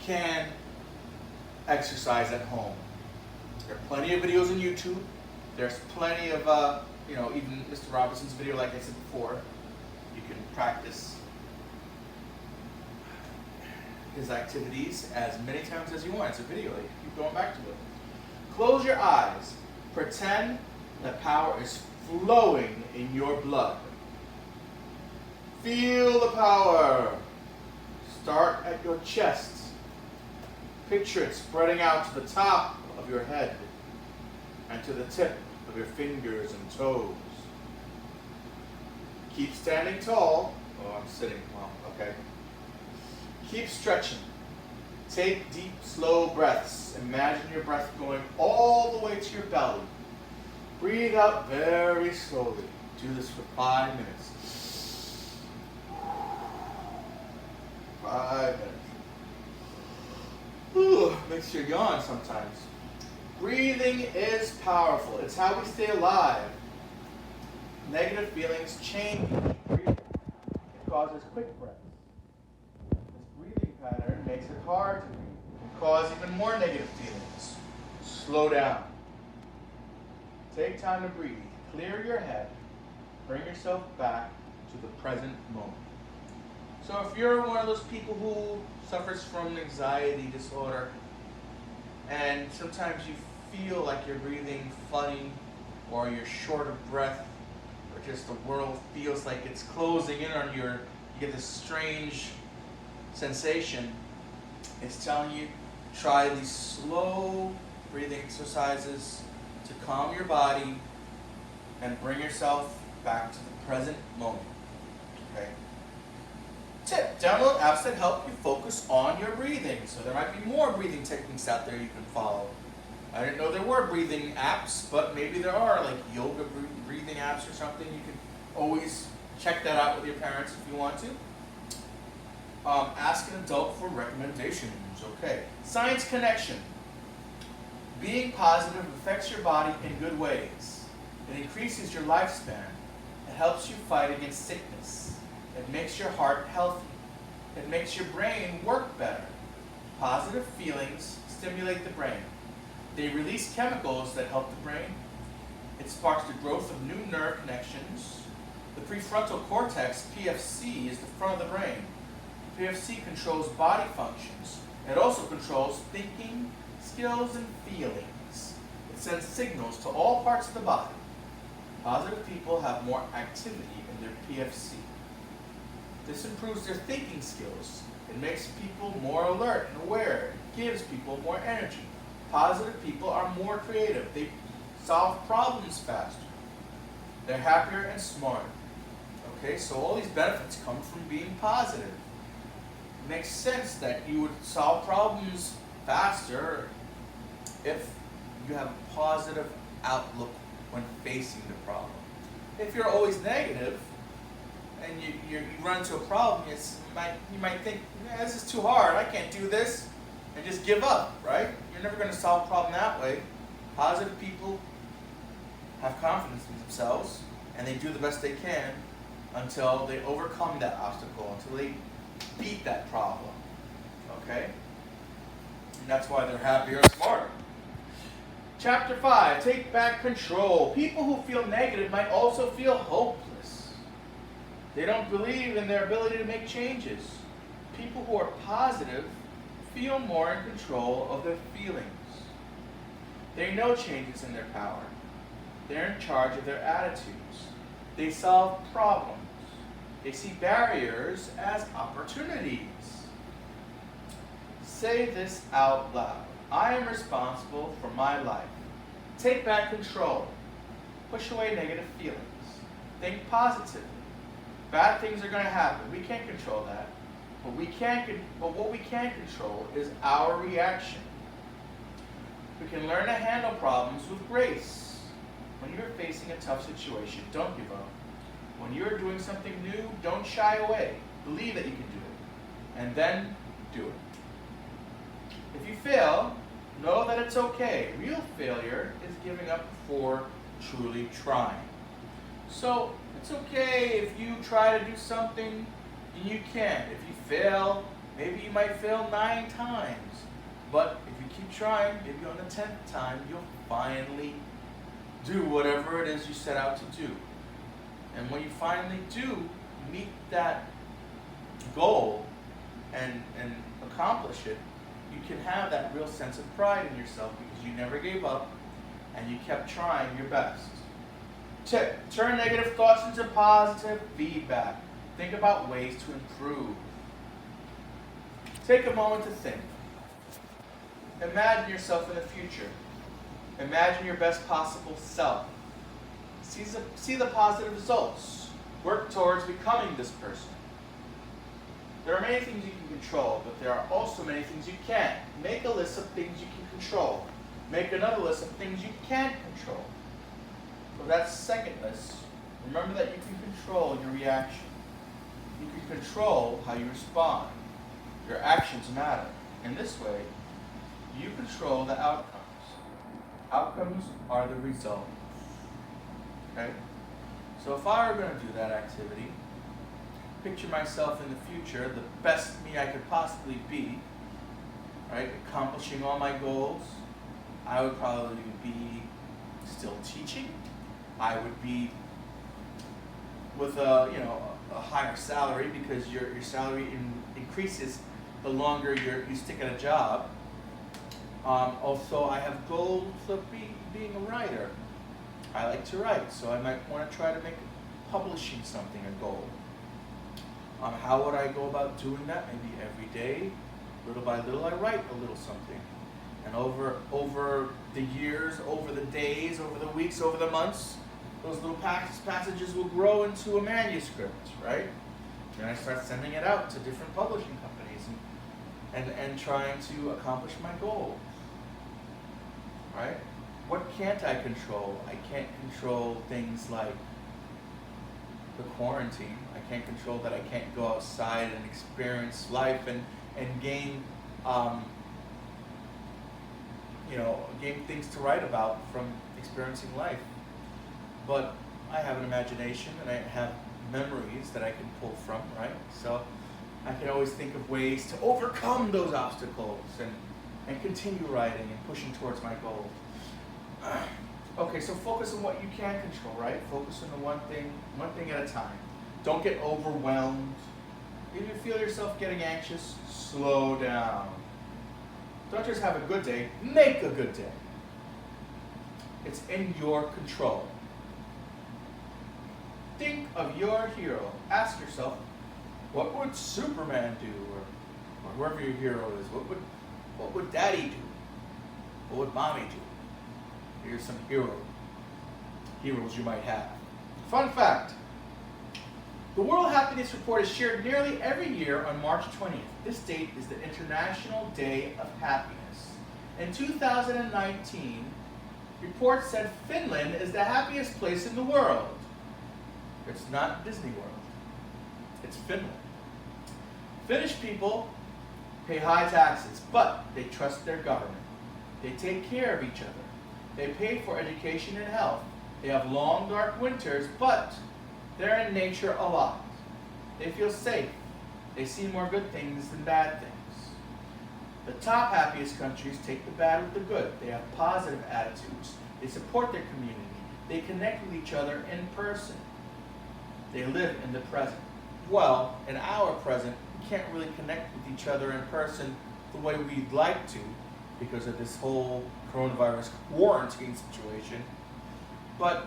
can exercise at home. There are plenty of videos on YouTube. There's plenty of, even Mr. Robinson's video, like I said before. You can practice his activities as many times as you want. It's a video. You keep going back to it. Close your eyes. Pretend that power is flowing in your blood. Feel the power. Start at your chest. Picture it spreading out to the top of your head and to the tip of your fingers and toes. Keep standing tall. Oh, I'm sitting. Well, okay. Keep stretching. Take deep, slow breaths. Imagine your breath going all the way to your belly. Breathe out very slowly. Do this for 5 minutes. 5 minutes. Ooh, makes you yawn sometimes. Breathing is powerful. It's how we stay alive. Negative feelings change breathing. It causes quick breaths. This breathing pattern makes it hard to breathe. It can cause even more negative feelings. Slow down. Take time to breathe. Clear your head. Bring yourself back to the present moment. So if you're one of those people who suffers from anxiety disorder, and sometimes you feel like you're breathing funny, or you're short of breath, or just the world feels like it's closing in on you, you get this strange sensation, it's telling you, try these slow breathing exercises to calm your body and bring yourself back to the present moment. Okay? Tip, download apps that help you focus on your breathing. So there might be more breathing techniques out there you can follow. I didn't know there were breathing apps, but maybe there are, like yoga breathing apps or something. You can always check that out with your parents if you want to. Ask an adult for recommendations. Okay. Science connection. Being positive affects your body in good ways. It increases your lifespan. It helps you fight against sickness. It makes your heart healthy. It makes your brain work better. Positive feelings stimulate the brain. They release chemicals that help the brain. It sparks the growth of new nerve connections. The prefrontal cortex, PFC, is the front of the brain. PFC controls body functions. It also controls thinking, skills, and feelings. It sends signals to all parts of the body. Positive people have more activity in their PFC. This improves their thinking skills. It makes people more alert and aware. It gives people more energy. Positive people are more creative. They solve problems faster. They're happier and smarter. Okay, so all these benefits come from being positive. It makes sense that you would solve problems faster if you have a positive outlook when facing the problem. If you're always negative and you run into a problem, you might think, this is too hard, I can't do this, and just give up, right? You're never going to solve a problem that way. Positive people have confidence in themselves, and they do the best they can until they overcome that obstacle, until they beat that problem, okay? And that's why they're happier and smarter. Chapter 5, take back control. People who feel negative might also feel hopeless. They don't believe in their ability to make changes. People who are positive feel more in control of their feelings. They know changes in their power. They're in charge of their attitudes. They solve problems. They see barriers as opportunities. Say this out loud. I am responsible for my life. Take back control. Push away negative feelings. Think positively. Bad things are going to happen. We can't control that. But what we can control is our reaction. We can learn to handle problems with grace. When you're facing a tough situation, don't give up. When you're doing something new, don't shy away. Believe that you can do it. And then do it. If you fail, know that it's okay. Real failure is giving up before truly trying. So it's okay if you try to do something and you can't. If you fail, Maybe you might fail 9 times, but if you keep trying, maybe on the 10th time, you'll finally do whatever it is you set out to do. And when you finally do meet that goal and accomplish it, you can have that real sense of pride in yourself because you never gave up and you kept trying your best. Tip, turn negative thoughts into positive feedback. Think about ways to improve. Take a moment to think. Imagine yourself in the future. Imagine your best possible self. See the positive results. Work towards becoming this person. There are many things you can control, but there are also many things you can't. Make a list of things you can control. Make another list of things you can't control. For that second list, remember that you can control your reaction. You can control how you respond. Your actions matter. In this way, you control the outcomes. Outcomes are the result. Okay? So if I were going to do that activity, picture myself in the future, the best me I could possibly be, right? Accomplishing all my goals. I would probably be still teaching. I would be with a higher salary because your salary increases the longer you stick at a job. Also, I have goals of being a writer. I like to write, so I might want to try to make publishing something a goal. How would I go about doing that? Maybe every day, little by little, I write a little something. And over the years, over the days, over the weeks, over the months, those little passages will grow into a manuscript, right? Then I start sending it out to different publishing companies and trying to accomplish my goals, right? What can't I control? I can't control things like the quarantine. I can't control that I can't go outside and experience life and gain gain things to write about from experiencing life. But I have an imagination and I have memories that I can pull from, right? So I can always think of ways to overcome those obstacles and continue writing and pushing towards my goal. Okay, so focus on what you can control, right? Focus on the one thing at a time. Don't get overwhelmed. If you feel yourself getting anxious, slow down. Don't just have a good day, make a good day. It's in your control. Think of your hero. Ask yourself, what would Superman do? Or whoever your hero is, what would Daddy do? What would Mommy do? Here's some heroes you might have. Fun fact. The World Happiness Report is shared nearly every year on March 20th. This date is the International Day of Happiness. In 2019, reports said Finland is the happiest place in the world. It's not Disney World. It's Finland. Finnish people pay high taxes, but they trust their government. They take care of each other. They pay for education and health. They have long, dark winters, but they're in nature a lot. They feel safe. They see more good things than bad things. The top happiest countries take the bad with the good. They have positive attitudes. They support their community. They connect with each other in person. They live in the present. Well, in our present, we can't really connect with each other in person the way we'd like to because of this whole coronavirus quarantine situation. But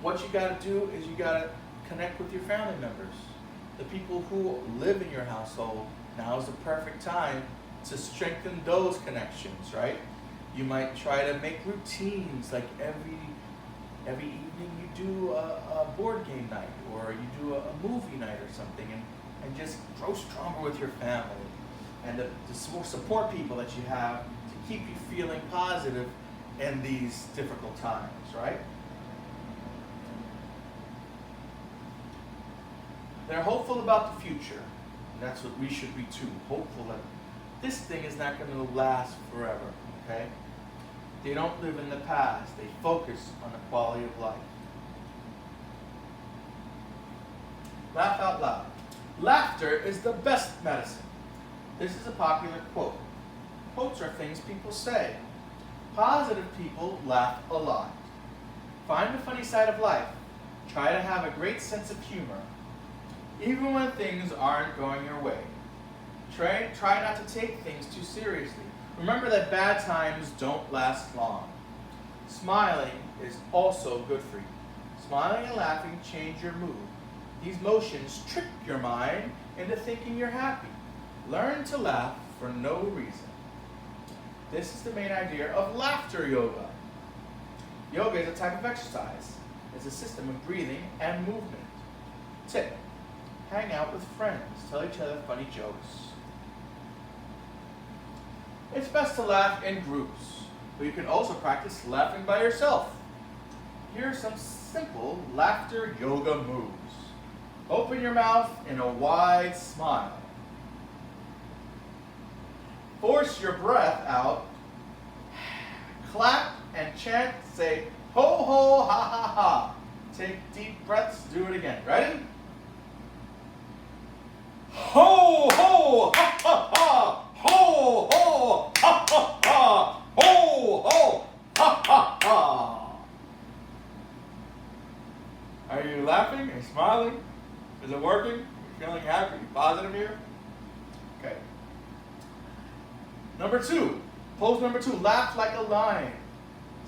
what you got to do is you got to connect with your family members. The people who live in your household, now is the perfect time to strengthen those connections, right? You might try to make routines, like every evening you do a board game night, or you do a movie night or something, and just grow stronger with your family. And the support people that you have to keep you feeling positive in these difficult times, right? They're hopeful about the future. And that's what we should be too. Hopeful that this thing is not going to last forever, okay? They don't live in the past. They focus on the quality of life. Laugh out loud. Laughter is the best medicine. This is a popular quote. Quotes are things people say. Positive people laugh a lot. Find the funny side of life. Try to have a great sense of humor. Even when things aren't going your way. Try not to take things too seriously. Remember that bad times don't last long. Smiling is also good for you. Smiling and laughing change your mood. These motions trick your mind into thinking you're happy. Learn to laugh for no reason. This is the main idea of laughter yoga. Yoga is a type of exercise. It's a system of breathing and movement. Tip: hang out with friends. Tell each other funny jokes. It's best to laugh in groups, but you can also practice laughing by yourself. Here are some simple laughter yoga moves. Open your mouth in a wide smile. Force your breath out. Clap and chant, say ho ho ha ha ha. Take deep breaths, do it again. Ready? Ho ho ha ha ha. Ho ho ha ha ha. Ho ho ha ha ha. Are you laughing? Are you smiling? Is it working? Are you feeling happy? Positive here? Okay. Number 2. Pose number 2. Laugh like a lion.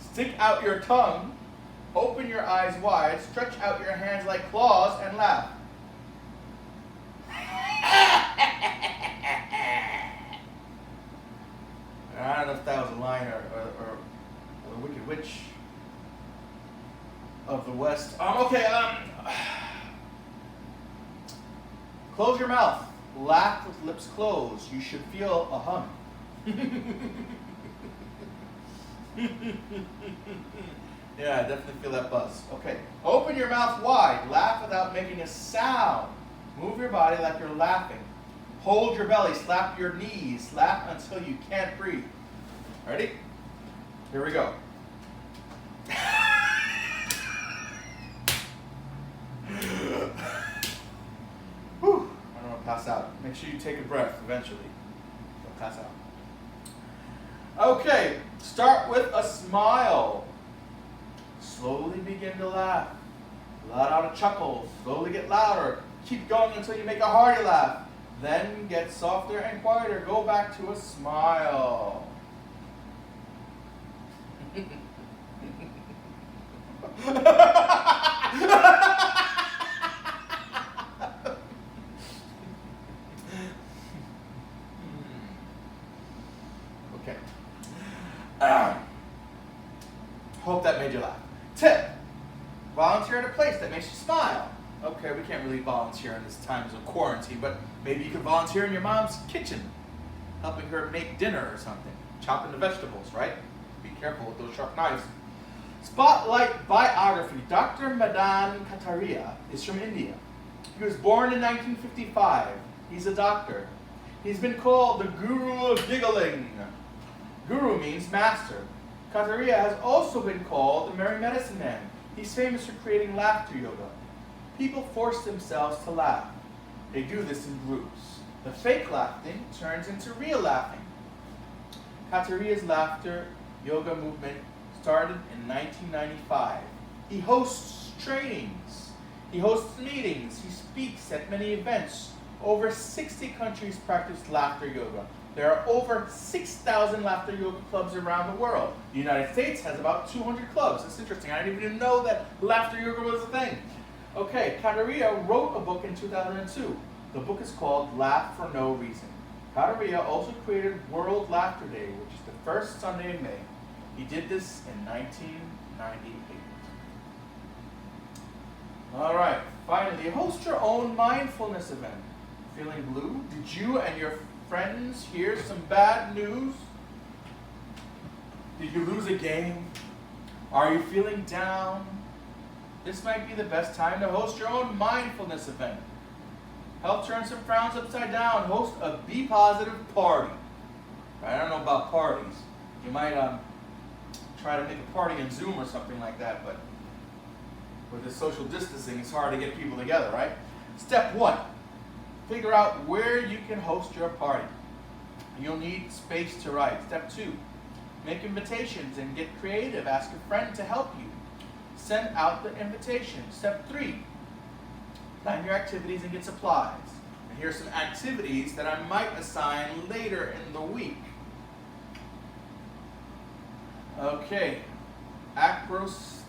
Stick out your tongue. Open your eyes wide. Stretch out your hands like claws and laugh. I don't know if that was a lion or the Wicked Witch of the West. Close your mouth. Laugh with lips closed. You should feel a hum. Yeah, I definitely feel that buzz. Okay. Open your mouth wide. Laugh without making a sound. Move your body like you're laughing. Hold your belly. Slap your knees. Laugh until you can't breathe. Ready? Here we go. Whew. I don't want to pass out. Make sure you take a breath eventually. Don't pass out. Okay, start with a smile. Slowly begin to laugh. Let out a chuckle. Slowly get louder. Keep going until you make a hearty laugh. Then get softer and quieter. Go back to a smile. Okay. Hope that made you laugh. Tip: volunteer at a place that makes you smile. Okay, we can't really volunteer in this times of quarantine, but maybe you could volunteer in your mom's kitchen, helping her make dinner or something, chopping the vegetables, right? Be careful with those sharp knives. Spotlight biography. Dr. Madan Kataria is from India. He was born in 1955. He's a doctor. He's been called the Guru of Giggling. Guru means master. Kataria has also been called the Merry Medicine Man. He's famous for creating laughter yoga. People force themselves to laugh. They do this in groups. The fake laughing turns into real laughing. Kataria's laughter yoga movement started in 1995. He hosts trainings. He hosts meetings. He speaks at many events. Over 60 countries practice laughter yoga. There are over 6,000 laughter yoga clubs around the world. The United States has about 200 clubs. That's interesting. I didn't even know that laughter yoga was a thing. Okay, Kataria wrote a book in 2002. The book is called Laugh for No Reason. Kataria also created World Laughter Day, which is the first Sunday in May. He did this in 1998. All right, finally, host your own mindfulness event. Feeling blue? Did you and your friends hear some bad news? Did you lose a game? Are you feeling down? This might be the best time to host your own mindfulness event. Help turn some frowns upside down. Host a Be Positive party. I don't know about parties. You might try to make a party on Zoom or something like that, but with the social distancing, it's hard to get people together, right? Step 1. Figure out where you can host your party. You'll need space to write. Step 2, make invitations and get creative. Ask a friend to help you. Send out the invitation. Step 3, plan your activities and get supplies. And here's some activities that I might assign later in the week. Okay, acrostics.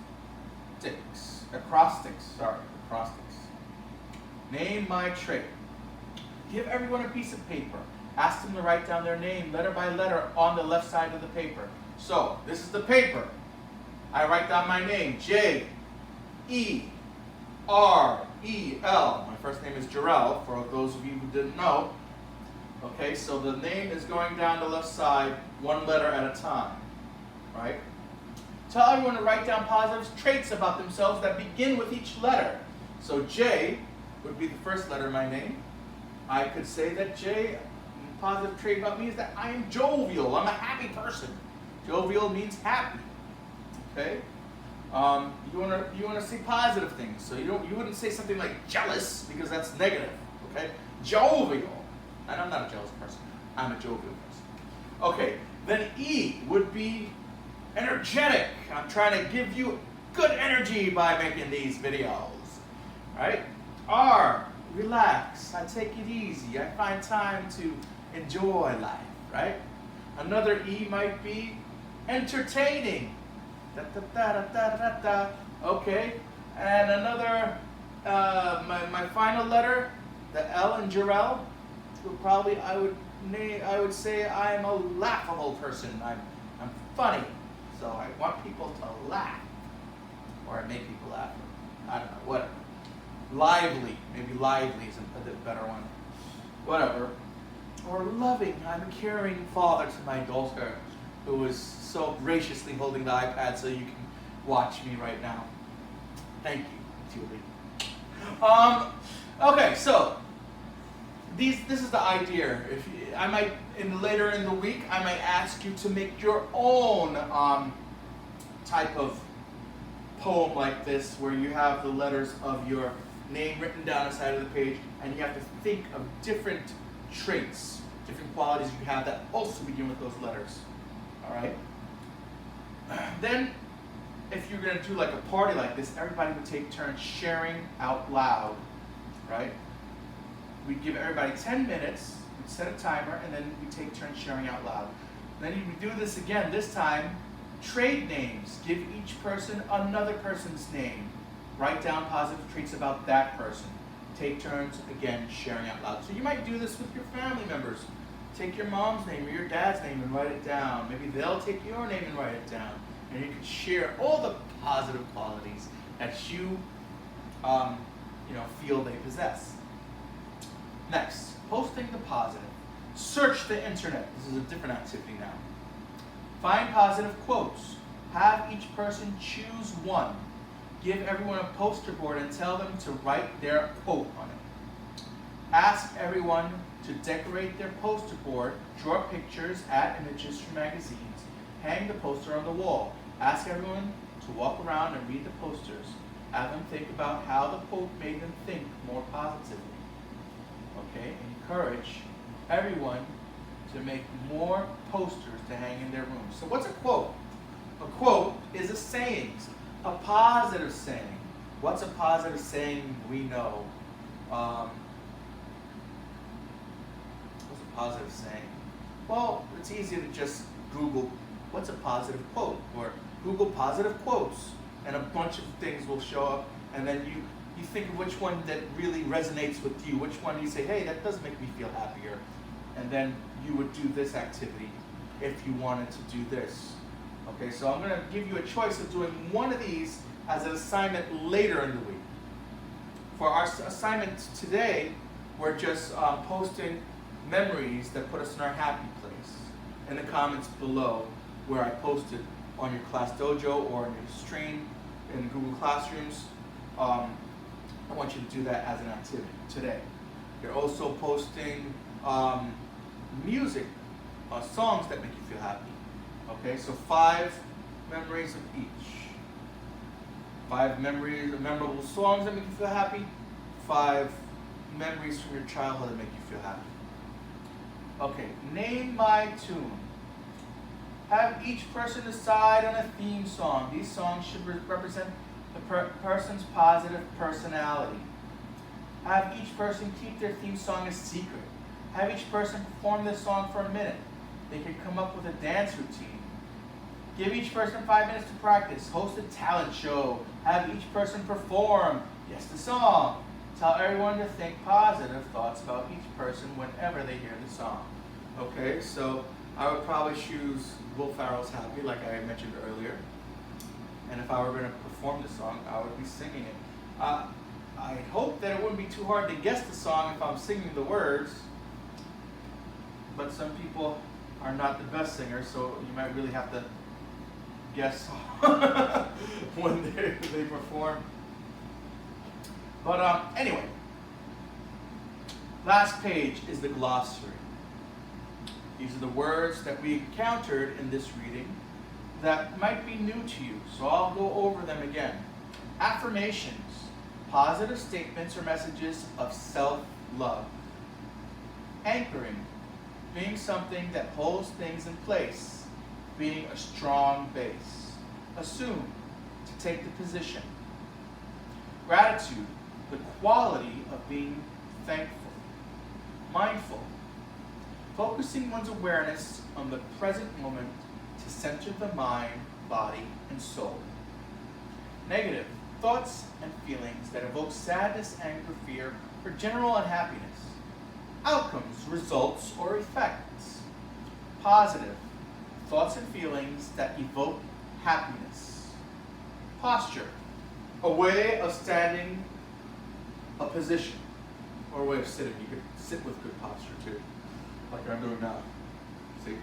Name my trait. Give everyone a piece of paper. Ask them to write down their name letter by letter on the left side of the paper. So, this is the paper. I write down my name, J-E-R-E-L. My first name is Jarrell, for those of you who didn't know. Okay, so the name is going down the left side, one letter at a time. Right? Tell everyone to write down positive traits about themselves that begin with each letter. So J would be the first letter of my name. I could say that J, a positive trait about me is that I am jovial. I'm a happy person. Jovial means happy. Okay? You wanna say positive things. So you wouldn't say something like jealous because that's negative. Okay? Jovial. And I'm not a jealous person. I'm a jovial person. Okay, then E would be energetic. I'm trying to give you good energy by making these videos. Right? R, relax. I take it easy. I find time to enjoy life. Right? Another E might be entertaining. Da, da, da, da, da, da, da. Okay. And another, my final letter, the L in Jarrell, I would say I am a laughable person. I'm funny. So I want people to laugh. Or I make people laugh. I don't know, whatever. Lively. Maybe lively is a bit better one. Whatever. Or loving. I'm a caring father to my daughter, who is so graciously holding the iPad so you can watch me right now. Thank you, Julie. Okay, so this is the idea. Later in the week, I might ask you to make your own type of poem like this, where you have the letters of your name written down the side of the page, and you have to think of different traits, different qualities you have that also begin with those letters. All right? Then, if you're going to do like a party like this, everybody would take turns sharing out loud, right? We'd give everybody 10 minutes, we'd set a timer, and then we take turns sharing out loud. Then we do this again, this time, trade names. Give each person another person's name. Write down positive traits about that person. Take turns, again, sharing out loud. So you might do this with your family members. Take your mom's name or your dad's name and write it down. Maybe they'll take your name and write it down. And you can share all the positive qualities that you feel they possess. Next, posting the positive. Search the internet. This is a different activity now. Find positive quotes. Have each person choose one. Give everyone a poster board and tell them to write their quote on it. Ask everyone to decorate their poster board, draw pictures, add images from magazines, hang the poster on the wall. Ask everyone to walk around and read the posters. Have them think about how the quote made them think more positively. Okay? Encourage everyone to make more posters to hang in their rooms. So what's a quote? A quote is a saying, a positive saying. What's a positive saying we know? What's a positive saying? Well, it's easy to just Google what's a positive quote, or Google positive quotes, and a bunch of things will show up, and then you think of which one that really resonates with you, which one you say, hey, that does make me feel happier, and then you would do this activity if you wanted to do this. Okay, so I'm going to give you a choice of doing one of these as an assignment later in the week. For our assignment today, we're just posting memories that put us in our happy place in the comments below, where I posted on your Class Dojo or on your stream in Google Classrooms. I want you to do that as an activity today. You're also posting music, songs that make you feel happy. Okay, so 5 memories of each. 5 memories of memorable songs that make you feel happy. 5 memories from your childhood that make you feel happy. Okay, name my tune. Have each person decide on a theme song. These songs should represent the person's positive personality. Have each person keep their theme song a secret. Have each person perform this song for a minute. They can come up with a dance routine. Give each person 5 minutes to practice. Host a talent show. Have each person perform. Guess the song. Tell everyone to think positive thoughts about each person whenever they hear the song. Okay, so I would probably choose Will Ferrell's Happy, like I mentioned earlier. And if I were going to perform the song, I would be singing it. I hope that it wouldn't be too hard to guess the song if I'm singing the words. But some people are not the best singers, so you might really have to guess when they perform. But anyway, last page is the glossary. These are the words that we encountered in this reading that might be new to you, so I'll go over them again. Affirmations, positive statements or messages of self-love. Anchoring, being something that holds things in place, being a strong base. Assume, to take the position. Gratitude, the quality of being thankful. Mindful, focusing one's awareness on the present moment to center the mind, body, and soul. Negative, thoughts and feelings that evoke sadness, anger, fear, or general unhappiness. Outcomes, results, or effects. Positive, thoughts and feelings that evoke happiness. Posture, a way of standing, a position, or a way of sitting. You could sit with good posture too, like I'm doing now. See?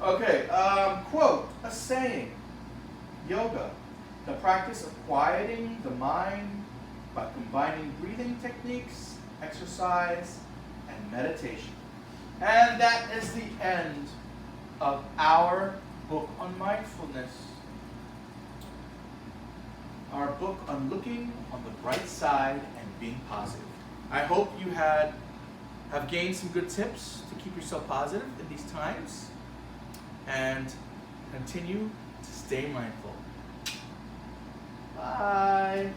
Okay, quote, a saying. Yoga, the practice of quieting the mind by combining breathing techniques, exercise, and meditation. And that is the end of our book on mindfulness. Our book on looking on the bright side and being positive. I hope you have gained some good tips to keep yourself positive in these times and continue to stay mindful. Bye.